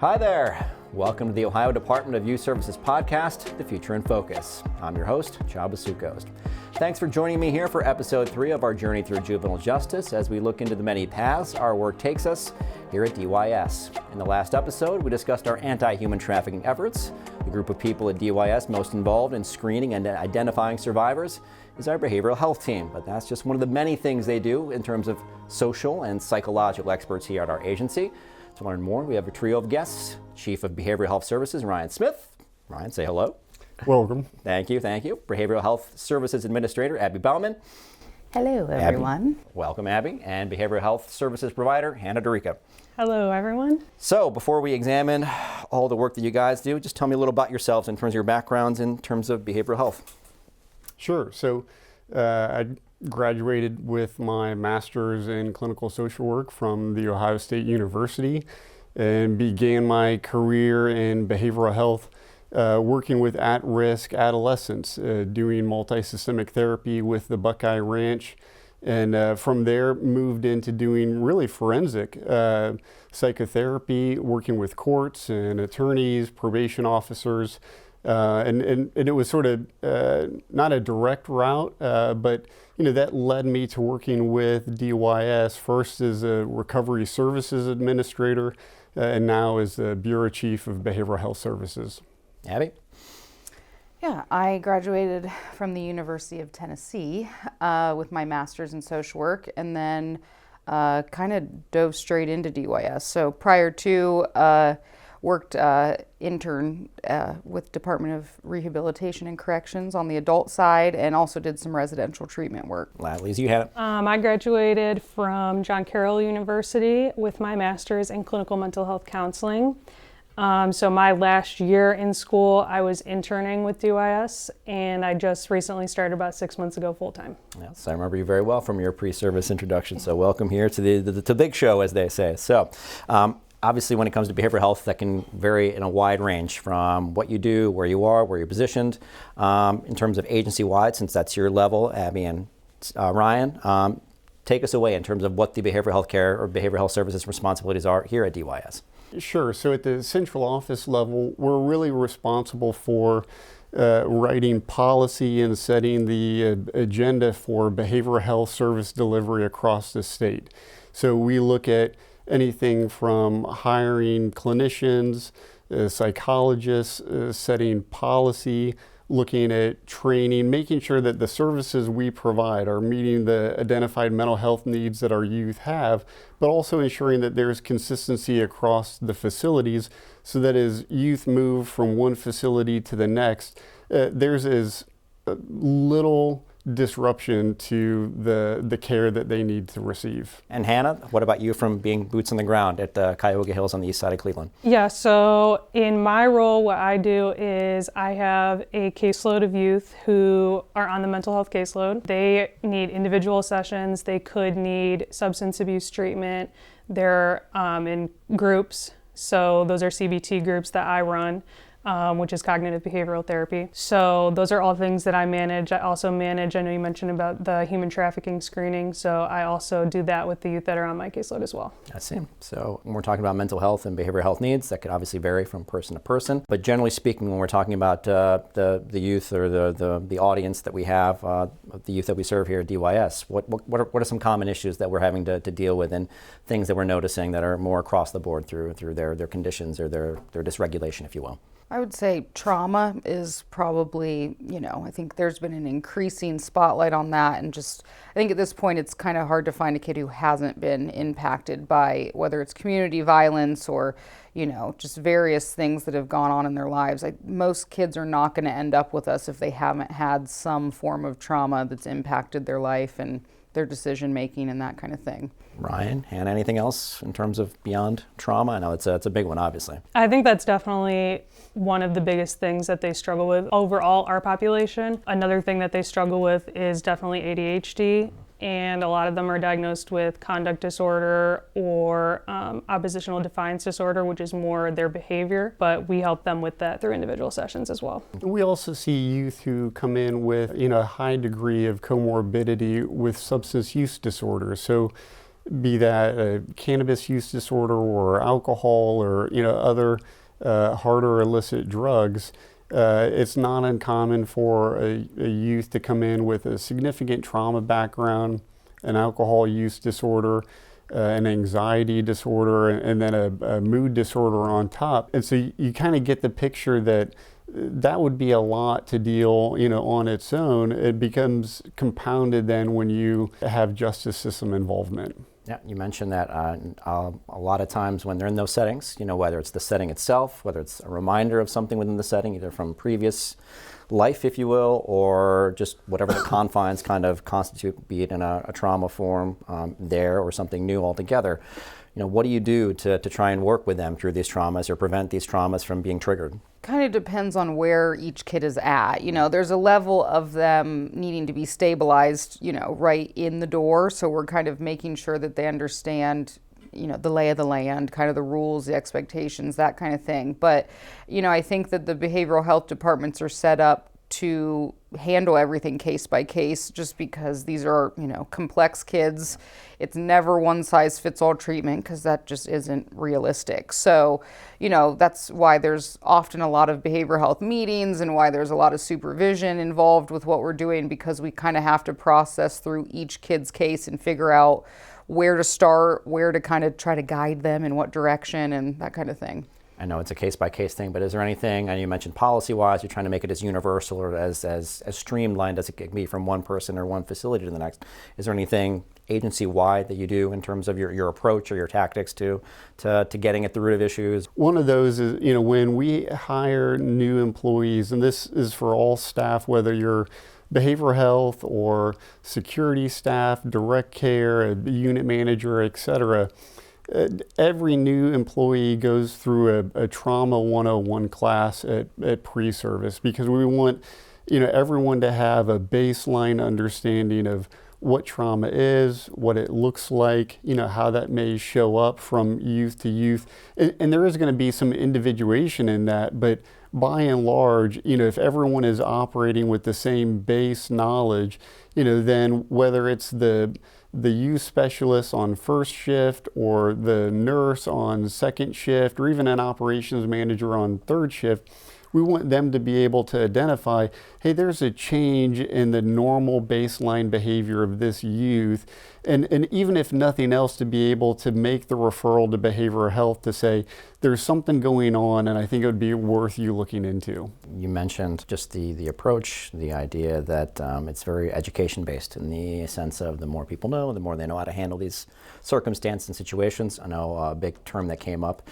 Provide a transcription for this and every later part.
Hi there. Welcome to the Ohio Department of Youth Services podcast, The Future in Focus. I'm your host, Chaba Sukost. Thanks for joining me here for episode 3 of our journey through juvenile justice as we look into the many paths our work takes us here at DYS. In the last episode, we discussed our anti-human trafficking efforts. The group of people at DYS most involved in screening and identifying survivors is our behavioral health team, but that's just one of the many things they do in terms of social and psychological experts here at our agency. To learn more, we have a trio of guests. Chief of Behavioral Health Services, Ryan Smith. Ryan, say hello. Welcome. Thank you. Behavioral Health Services Administrator Abby Baumann. Hello, everyone. Abby. Welcome, Abby. And Behavioral Health Services Provider, Hannah Durica. Hello, everyone. So before we examine all the work that you guys do, just tell me a little about yourselves in terms of your backgrounds in terms of behavioral health. Sure. So I graduated with my master's in clinical social work from The Ohio State University and began my career in behavioral health working with at-risk adolescents, doing multi-systemic therapy with the Buckeye Ranch, and from there moved into doing really forensic psychotherapy, working with courts and attorneys, probation officers, and it was sort of not a direct route, but that led me to working with DYS first as a recovery services administrator and now as the Bureau Chief of Behavioral Health Services. Abby? Yeah, I graduated from the University of Tennessee with my master's in social work and then kind of dove straight into DYS. So prior to worked intern with Department of Rehabilitation and Corrections on the adult side and also did some residential treatment work. Ladies, you had it. I graduated from John Carroll University with my master's in clinical mental health counseling. So my last year in school, I was interning with DYS, and I just recently started about 6 months ago full-time. Yes, I remember you very well from your pre-service introduction, so welcome here to the big show, as they say. So. Obviously, when it comes to behavioral health, that can vary in a wide range from what you do, where you are, where you're positioned. In terms of agency-wide, since that's your level, Abby and Ryan, take us away in terms of what the behavioral health care or behavioral health services responsibilities are here at DYS. Sure. So at the central office level, we're really responsible for writing policy and setting the agenda for behavioral health service delivery across the state. So we look at anything from hiring clinicians, psychologists, setting policy, looking at training, making sure that the services we provide are meeting the identified mental health needs that our youth have, but also ensuring that there's consistency across the facilities so that as youth move from one facility to the next, there's as little disruption to the care that they need to receive. And Hannah, what about you from being boots on the ground at Cuyahoga Hills on the east side of Cleveland? Yeah, so in my role, what I do is I have a caseload of youth who are on the mental health caseload. They need individual sessions. They could need substance abuse treatment. They're in groups. So those are CBT groups that I run. Which is cognitive behavioral therapy. So those are all things that I manage. I also manage, I know you mentioned about the human trafficking screening, so I also do that with the youth that are on my caseload as well. I see. So when we're talking about mental health and behavioral health needs, that could obviously vary from person to person. But generally speaking, when we're talking about the youth or the audience that we have, the youth that we serve here at DYS, what are some common issues that we're having to deal with and things that we're noticing that are more across the board through their conditions or their dysregulation, if you will? I would say trauma is probably, I think there's been an increasing spotlight on that. And just, I think at this point, it's kind of hard to find a kid who hasn't been impacted by whether it's community violence or, just various things that have gone on in their lives. Most kids are not going to end up with us if they haven't had some form of trauma that's impacted their life and their decision making and that kind of thing. Ryan, Hannah, anything else in terms of beyond trauma? I know it's a big one, obviously. I think that's definitely one of the biggest things that they struggle with overall, our population. Another thing that they struggle with is definitely ADHD. And a lot of them are diagnosed with conduct disorder or oppositional defiance disorder, which is more their behavior. But we help them with that through individual sessions as well. We also see youth who come in with a high degree of comorbidity with substance use disorder. So be that a cannabis use disorder or alcohol or other harder illicit drugs. It's not uncommon for a youth to come in with a significant trauma background, an alcohol use disorder, an anxiety disorder, and then a mood disorder on top. And so you kind of get the picture that would be a lot to deal, on its own. It becomes compounded then when you have justice system involvement. Yeah, you mentioned that a lot of times when they're in those settings, whether it's the setting itself, whether it's a reminder of something within the setting, either from previous life, if you will, or just whatever the confines kind of constitute, be it in a trauma form there or something new altogether. What do you do to try and work with them through these traumas or prevent these traumas from being triggered? Kind of depends on where each kid is at. There's a level of them needing to be stabilized, right in the door. So we're kind of making sure that they understand, the lay of the land, kind of the rules, the expectations, that kind of thing. But, I think that the behavioral health departments are set up to handle everything case by case, just because these are, complex kids. It's never one size fits all treatment, because that just isn't realistic. So, that's why there's often a lot of behavioral health meetings and why there's a lot of supervision involved with what we're doing, because we kind of have to process through each kid's case and figure out where to start, where to kind of try to guide them in what direction and that kind of thing. I know it's a case-by-case thing, but is there anything, I know you mentioned policy-wise, you're trying to make it as universal or as streamlined as it can be from one person or one facility to the next. Is there anything agency-wide that you do in terms of your approach or your tactics to getting at the root of issues? One of those is, when we hire new employees, and this is for all staff, whether you're behavioral health or security staff, direct care, a unit manager, etc., every new employee goes through a trauma 101 class at pre-service, because we want everyone to have a baseline understanding of what trauma is, what it looks like, how that may show up from youth to youth. And there is going to be some individuation in that, but by and large, if everyone is operating with the same base knowledge, then whether it's the youth specialist on first shift or the nurse on second shift or even an operations manager on third shift, we want them to be able to identify, hey, there's a change in the normal baseline behavior of this youth. And even if nothing else, to be able to make the referral to behavioral health to say, there's something going on and I think it would be worth you looking into. You mentioned just the approach, the idea that it's very education-based in the sense of the more people know, the more they know how to handle these circumstances and situations. I know a big term that came up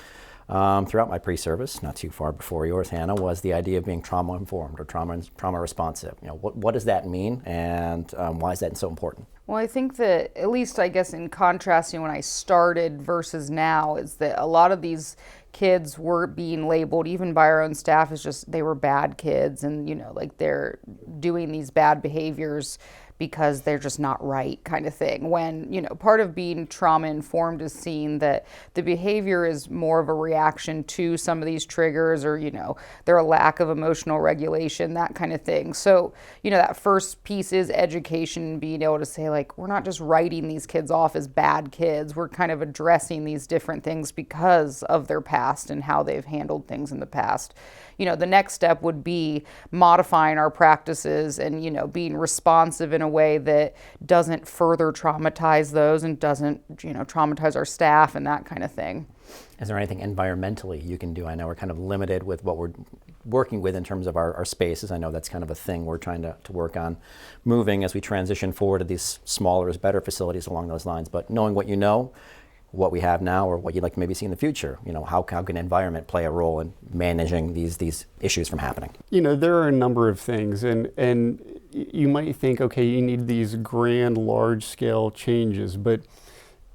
throughout my pre-service, not too far before yours, Hannah, was the idea of being trauma-informed or trauma responsive. What does that mean, and why is that so important? Well, I think that, at least I guess in contrasting when I started versus now, is that a lot of these kids were being labeled, even by our own staff, as just they were bad kids, and like they're doing these bad behaviors because they're just not right, kind of thing. When, part of being trauma informed is seeing that the behavior is more of a reaction to some of these triggers, or, their lack of emotional regulation, that kind of thing. So, that first piece is education, being able to say, like, we're not just writing these kids off as bad kids. We're kind of addressing these different things because of their past and how they've handled things in the past. The next step would be modifying our practices and, being responsive in a way that doesn't further traumatize those and doesn't, traumatize our staff and that kind of thing. Is there anything environmentally you can do? I know we're kind of limited with what we're working with in terms of our spaces. I know that's kind of a thing we're trying to work on moving as we transition forward to these smaller is better facilities along those lines. But knowing what we have now or what you'd like to maybe see in the future, how can environment play a role in managing these issues from happening? There are a number of things, and you might think, okay, you need these grand, large-scale changes, but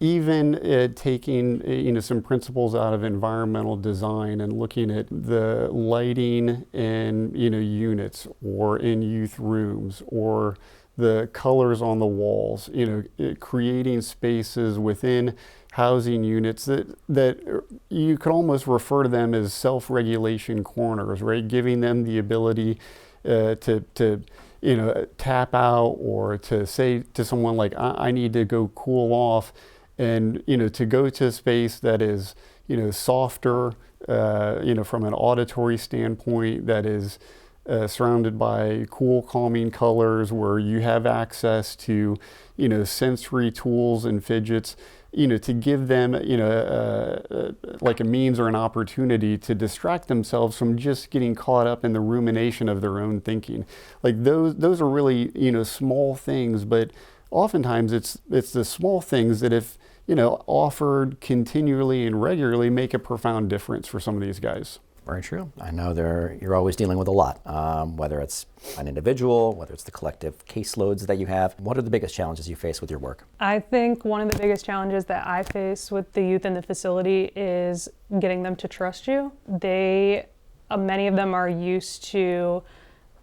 even taking some principles out of environmental design and looking at the lighting in units or in youth rooms, or the colors on the walls, creating spaces within housing units that you could almost refer to them as self-regulation corners, right? Giving them the ability to tap out, or to say to someone like, I need to go cool off, And, to go to a space that is, softer, from an auditory standpoint, that is surrounded by cool, calming colors, where you have access to, sensory tools and fidgets, to give them, like a means or an opportunity to distract themselves from just getting caught up in the rumination of their own thinking. Like those are really, small things, but oftentimes it's the small things that, if offered continually and regularly, make a profound difference for some of these guys. Very true. I know you're always dealing with a lot, whether it's an individual, whether it's the collective caseloads that you have. What are the biggest challenges you face with your work? I think one of the biggest challenges that I face with the youth in the facility is getting them to trust you. Many of them are used to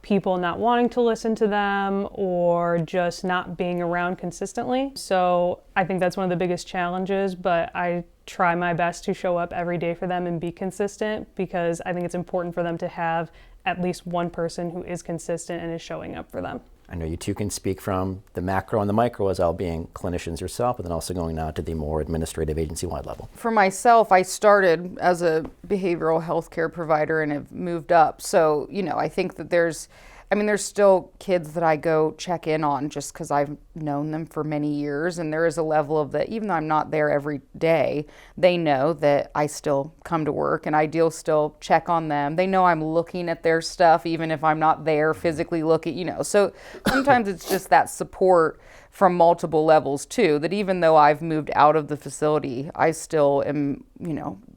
people not wanting to listen to them or just not being around consistently. So I think that's one of the biggest challenges, but I try my best to show up every day for them and be consistent, because I think it's important for them to have at least one person who is consistent and is showing up for them. I know you two can speak from the macro and the micro as all being clinicians yourself, but then also going now to the more administrative agency-wide level. For myself, I started as a behavioral health care provider and have moved up. So, I think that there's still kids that I go check in on just because I've known them for many years. And there is a level of that, even though I'm not there every day, they know that I still come to work and I still check on them. They know I'm looking at their stuff, even if I'm not there physically looking, So sometimes it's just that support from multiple levels too, that even though I've moved out of the facility, I still am,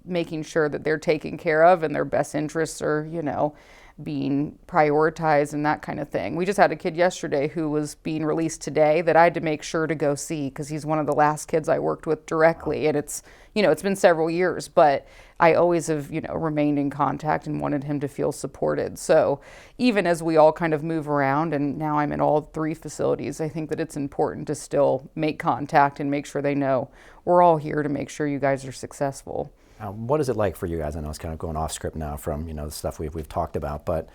making sure that they're taken care of and their best interests are, being prioritized and that kind of thing. We just had a kid yesterday who was being released today that I had to make sure to go see because he's one of the last kids I worked with directly. And it's been several years, but I always have, remained in contact and wanted him to feel supported. So even as we all kind of move around, and now I'm in all 3 facilities, I think that it's important to still make contact and make sure they know we're all here to make sure you guys are successful. What is it like for you guys? I know it's kind of going off script now from, the stuff we've talked about, but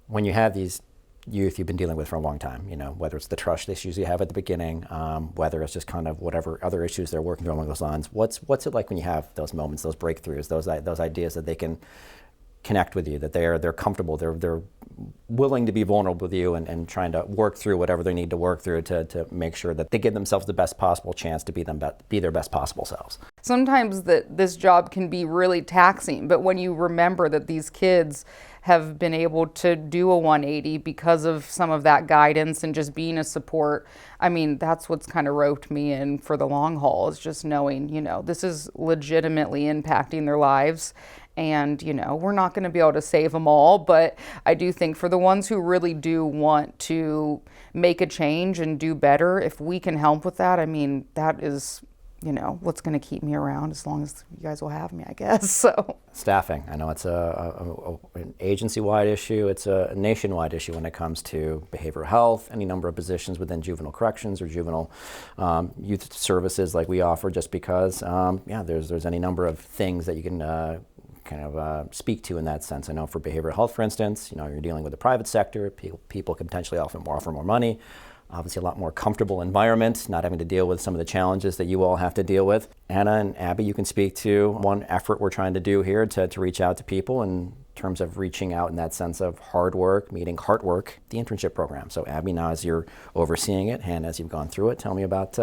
when you have these youth you've been dealing with for a long time, whether it's the trust issues you have at the beginning, whether it's just kind of whatever other issues they're working through along those lines, what's it like when you have those moments, those breakthroughs, those ideas that they can connect with you, that they're comfortable, they're willing to be vulnerable with you and trying to work through whatever they need to work through to make sure that they give themselves the best possible chance to be their best possible selves. Sometimes this job can be really taxing, but when you remember that these kids have been able to do a 180 because of some of that guidance and just being a support, that's what's kind of roped me in for the long haul, is just knowing, this is legitimately impacting their lives. And, we're not going to be able to save them all, but I do think for the ones who really do want to make a change and do better, if we can help with that, that is, what's going to keep me around as long as you guys will have me, I guess. So staffing, I know it's an agency-wide issue. It's a nationwide issue when it comes to behavioral health, any number of positions within juvenile corrections or juvenile youth services like we offer, just because, there's any number of things that you can speak to in that sense. I know for behavioral health, for instance, you're dealing with the private sector. People can potentially offer more money. Obviously a lot more comfortable environment, not having to deal with some of the challenges that you all have to deal with. Anna and Abby, you can speak to one effort we're trying to do here to reach out to people in terms of reaching out in that sense of hard work, meeting heart work, the internship program. So Abby, now as you're overseeing it and as you've gone through it, tell me about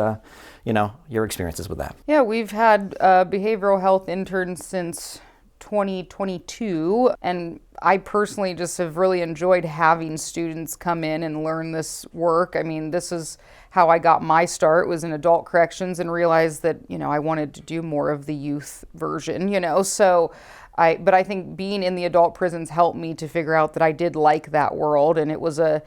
your experiences with that. Yeah, we've had behavioral health interns since 2022, and I personally just have really enjoyed having students come in and learn this work. This is how I got my start, was in adult corrections, and realized that, I wanted to do more of the youth version, but I think being in the adult prisons helped me to figure out that I did like that world, and it was a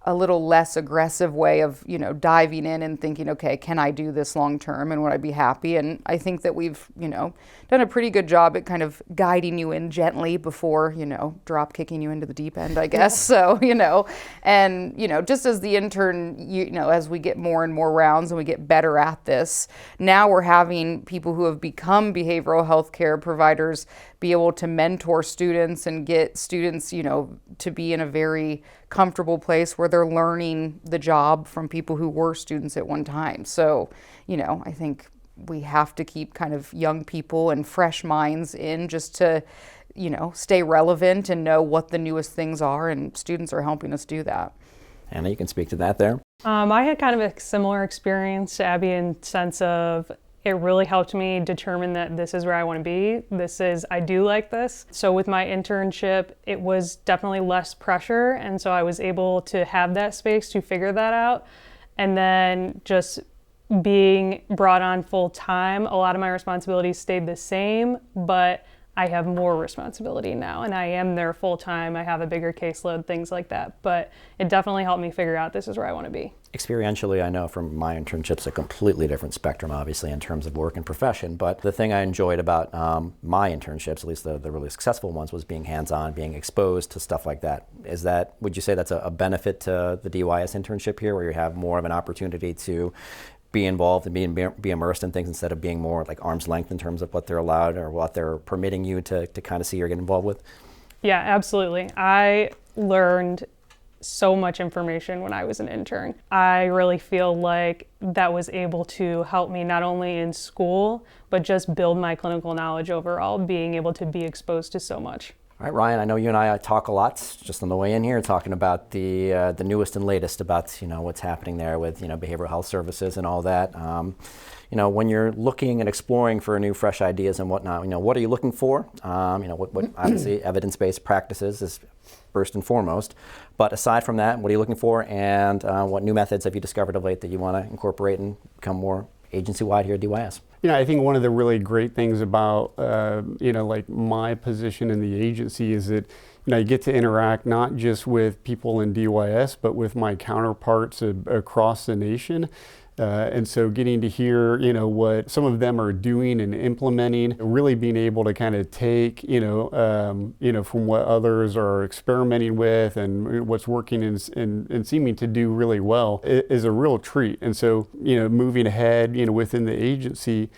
little less aggressive way of, diving in and thinking, okay, can I do this long term and would I be happy? And I think that we've, done a pretty good job at kind of guiding you in gently before, drop kicking you into the deep end, I guess. So, and, just as the intern, as we get more and more rounds and we get better at this, now we're having people who have become behavioral health care providers be able to mentor students and get students, to be in a very comfortable place where they're learning the job from people who were students at one time. So, I think we have to keep kind of young people and fresh minds in just to, stay relevant and know what the newest things are, and students are helping us do that. Anna, you can speak to that there. I had kind of a similar experience to Abby in sense of it really helped me determine that this is where I want to be. I do like this. So with my internship, it was definitely less pressure. And so I was able to have that space to figure that out. And then just being brought on full time, a lot of my responsibilities stayed the same, but I have more responsibility now, and I am there full time. I have a bigger caseload, things like that. But it definitely helped me figure out this is where I want to be. Experientially, I know from my internships, a completely different spectrum, obviously, in terms of work and profession. But the thing I enjoyed about my internships, at least the really successful ones, was being hands-on, being exposed to stuff like that. Would you say that's a benefit to the DYS internship here, where you have more of an opportunity to be involved and be immersed in things instead of being more like arm's length in terms of what they're allowed or what they're permitting you to kind of see or get involved with? Yeah, absolutely. I learned so much information when I was an intern. I really feel like that was able to help me not only in school, but just build my clinical knowledge overall, being able to be exposed to so much. All right, Ryan, I know you and I talk a lot just on the way in here, talking about the newest and latest about what's happening there with behavioral health services and all that. When you're looking and exploring for new fresh ideas and whatnot, what are you looking for? What obviously evidence-based practices is first and foremost. But aside from that, what are you looking for, and what new methods have you discovered of late that you want to incorporate and become more agency-wide here at DYS? I think one of the really great things about, like my position in the agency is that, I get to interact not just with people in DYS, but with my counterparts across the nation. And so getting to hear, what some of them are doing and implementing, really being able to kind of take, from what others are experimenting with and what's working and seeming to do really well is a real treat. And so, moving ahead, within the agency,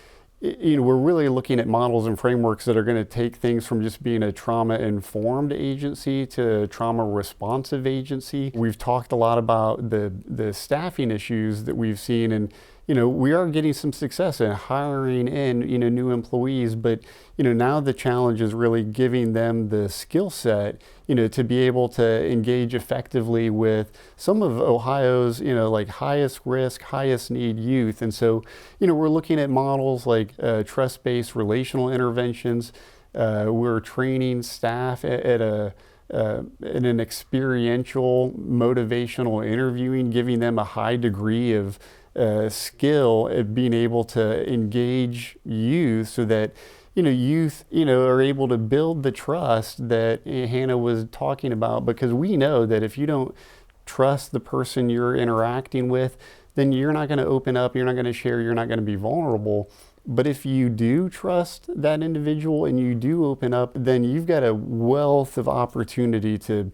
we're really looking at models and frameworks that are going to take things from just being a trauma-informed agency to a trauma-responsive agency. We've talked a lot about the staffing issues that we've seen, and we are getting some success in hiring in new employees, but now the challenge is really giving them the skill set to be able to engage effectively with some of Ohio's like highest risk, highest need youth. And so we're looking at models like trust-based relational interventions. We're training staff at in an experiential motivational interviewing, giving them a high degree of skill at being able to engage youth so that youth are able to build the trust that Hannah was talking about, because we know that if you don't trust the person you're interacting with, then you're not going to open up, you're not going to share, you're not going to be vulnerable. But if you do trust that individual and you do open up, then you've got a wealth of opportunity to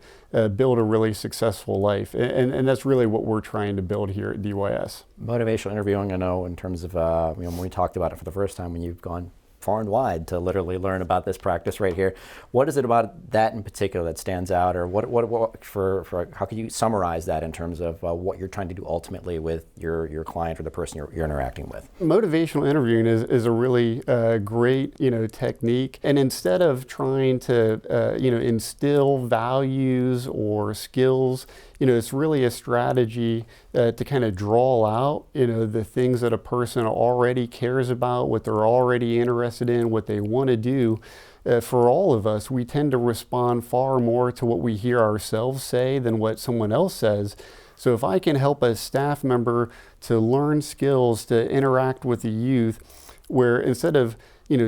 build a really successful life. And that's really what we're trying to build here at DYS. Motivational interviewing, I know in terms of, when we talked about it for the first time, when you've gone far and wide to literally learn about this practice right here. What is it about that in particular that stands out, or how could you summarize that in terms of what you're trying to do ultimately with your client or the person you're interacting with? Motivational interviewing is a really great technique, and instead of trying to instill values or skills, it's really a strategy to kind of draw out, the things that a person already cares about, what they're already interested in, what they want to do. For all of us, we tend to respond far more to what we hear ourselves say than what someone else says. So if I can help a staff member to learn skills to interact with the youth, where instead of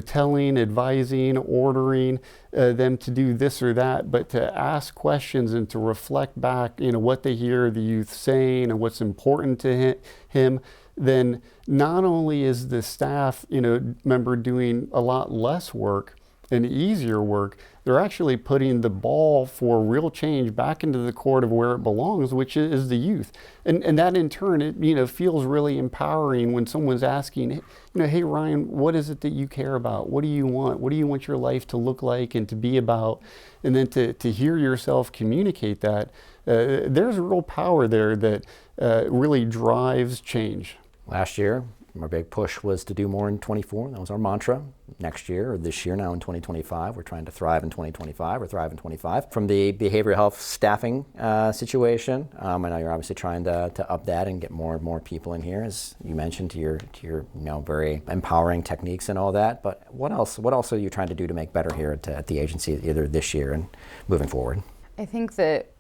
telling, advising, ordering them to do this or that, but to ask questions and to reflect back, what they hear the youth saying and what's important to him, then not only is the staff, member doing a lot less work and easier work, they're actually putting the ball for real change back into the court of where it belongs, which is the youth. And that in turn, it feels really empowering when someone's asking, hey Ryan, what is it that you care about? What do you want? What do you want your life to look like and to be about? And then to hear yourself communicate that, there's a real power there that really drives change. Last year, Our big push was to do more in 24. That was our mantra. Next year, or this year now in 2025, we're trying to thrive in 2025 or thrive in 25. From the behavioral health staffing situation, I know you're obviously trying to up that and get more and more people in here, as you mentioned, to your very empowering techniques and all that. But what else are you trying to do to make better here at the agency, either this year and moving forward? I think that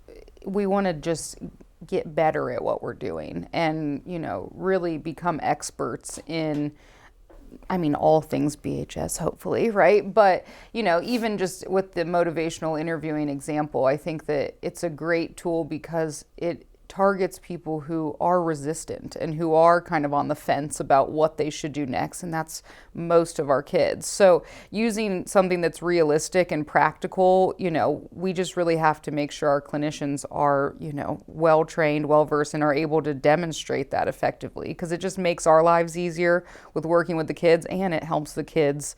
we want to just get better at what we're doing and, really become experts in, all things BHS, hopefully, right? But, even just with the motivational interviewing example, I think that it's a great tool because it targets people who are resistant and who are kind of on the fence about what they should do next, and that's most of our kids. So using something that's realistic and practical, we just really have to make sure our clinicians are, well trained, well versed, and are able to demonstrate that effectively, because it just makes our lives easier with working with the kids, and it helps the kids,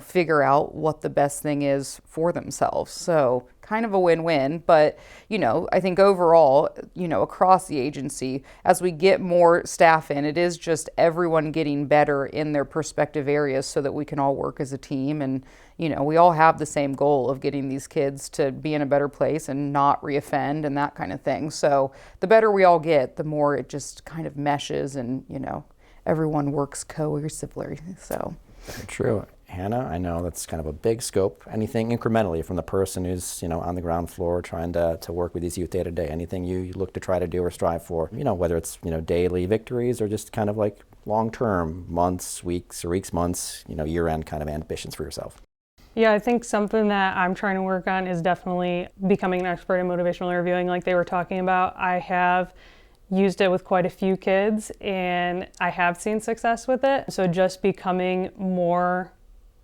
figure out what the best thing is for themselves. So kind of a win-win, but, I think overall, across the agency, as we get more staff in, it is just everyone getting better in their respective areas so that we can all work as a team. And, we all have the same goal of getting these kids to be in a better place and not reoffend and that kind of thing. So the better we all get, the more it just kind of meshes and, everyone works cohesively. So. Very true. Hannah, I know that's kind of a big scope. Anything incrementally from the person who's, on the ground floor trying to work with these youth day to day, anything you look to try to do or strive for, whether it's, daily victories or just kind of like long-term, months, weeks, months, year-end kind of ambitions for yourself? Yeah, I think something that I'm trying to work on is definitely becoming an expert in motivational interviewing, like they were talking about. I have used it with quite a few kids and I have seen success with it. So just becoming more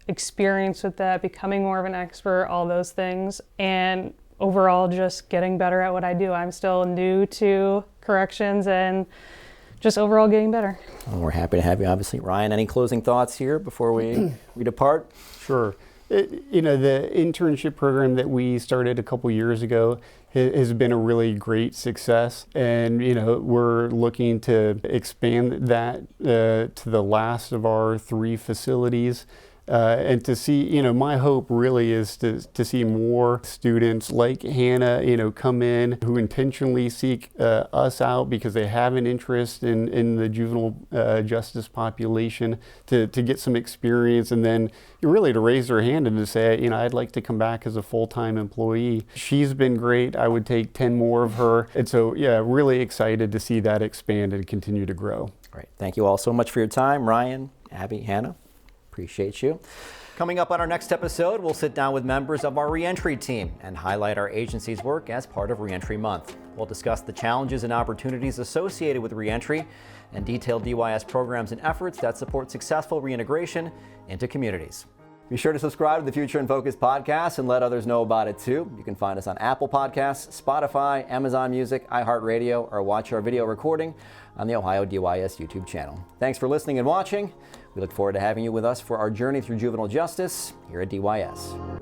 experienced with that, becoming more of an expert, all those things, and overall just getting better at what I do. I'm still new to corrections and just overall getting better. Well, we're happy to have you, obviously. Ryan, any closing thoughts here before we depart? Sure. The internship program that we started a couple years ago has been a really great success, and we're looking to expand that to the last of our 3 facilities. And to see, my hope really is to see more students like Hannah, come in who intentionally seek us out because they have an interest in the juvenile justice population to get some experience, and then really to raise their hand and to say, I'd like to come back as a full-time employee. She's been great. I would take 10 more of her. And so, yeah, really excited to see that expand and continue to grow. Great. Thank you all so much for your time. Ryan, Abby, Hannah. Appreciate you. Coming up on our next episode, we'll sit down with members of our reentry team and highlight our agency's work as part of Reentry Month. We'll discuss the challenges and opportunities associated with reentry and detail DYS programs and efforts that support successful reintegration into communities. Be sure to subscribe to the Future in Focus podcast and let others know about it too. You can find us on Apple Podcasts, Spotify, Amazon Music, iHeartRadio, or watch our video recording on the Ohio DYS YouTube channel. Thanks for listening and watching. We look forward to having you with us for our journey through juvenile justice here at DYS.